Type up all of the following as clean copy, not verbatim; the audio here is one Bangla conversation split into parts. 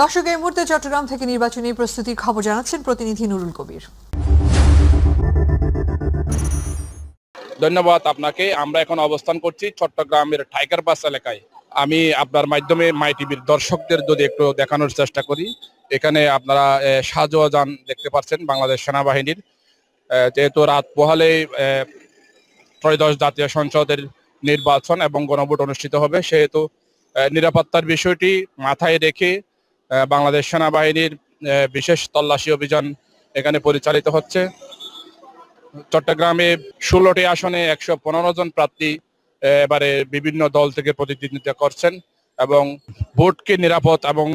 দর্শক, এই মুহূর্তে চট্টগ্রাম থেকে নির্বাচনী প্রস্তুতির খবর জানাচ্ছেন প্রতিনিধি নুরুল কবির। ধন্যবাদ আপনাকে। আমরা এখন অবস্থান করছি চট্টগ্রামের টাইগার পাস এলাকায়। আমি আপনার মাধ্যমে মাই টিভির দর্শকদের যদি একটু দেখানোর চেষ্টা করি, এখানে আপনারা সাজোয়াজান দেখতে পাচ্ছেন বাংলাদেশ সেনাবাহিনীর। যেহেতু রাত পোহালে ত্রয়োদশ জাতীয় সংসদের নির্বাচন এবং গণভোট অনুষ্ঠিত হবে, সেহেতু নিরাপত্তার বিষয়টি মাথায় রেখে বাংলাদেশ সেনাবাহিনীর বিশেষ তল্লাশি অভিযান এখানে পরিচালিত হচ্ছে। চট্টগ্রামে 16টি আসনে 115 জন প্রার্থী এবারে বিভিন্ন দল থেকে প্রতিদ্বন্দ্বিতা করছেন এবং ভোটকে নিরাপদ এবং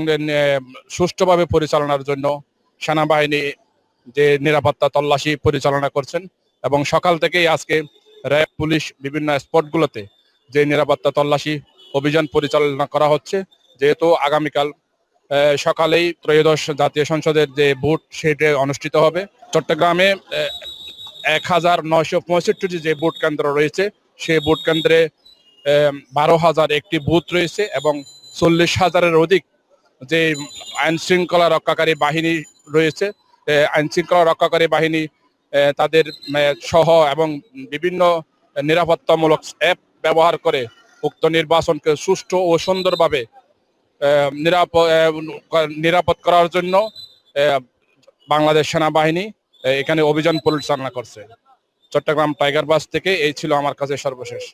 সুষ্ঠুভাবে পরিচালনার জন্য সেনাবাহিনী যে নিরাপত্তা তল্লাশি পরিচালনা করছেন এবং সকাল থেকেই আজকে র্যাব পুলিশ বিভিন্ন স্পটগুলোতে যে নিরাপত্তা তল্লাশি অভিযান পরিচালনা করা হচ্ছে। যেহেতু আগামীকাল সকালেই ত্রয়োদশ জাতীয় সংসদের যে ভোট সেটা অনুষ্ঠিত হবে। চট্টগ্রামে 1965 যে ভোট কেন্দ্র রয়েছে, সেই ভোট কেন্দ্রে 12,000 একটি বুথ রয়েছে এবং 40,000-এর অধিক যে আইন শৃঙ্খলা রক্ষাকারী বাহিনী রয়েছে। আইন শৃঙ্খলা রক্ষাকারী বাহিনী তাদের সহ এবং বিভিন্ন নিরাপত্তামূলক অ্যাপ ব্যবহার করে উক্ত নির্বাচনকে সুষ্ঠু ও সুন্দরভাবে নিরাপদ করার জন্য বাংলাদেশ সেনাবাহিনী এখানে অভিযান পরিচালনা করছে। চট্টগ্রাম টাইগার বাস থেকে এই ছিল আমার কাছে সর্বশেষ।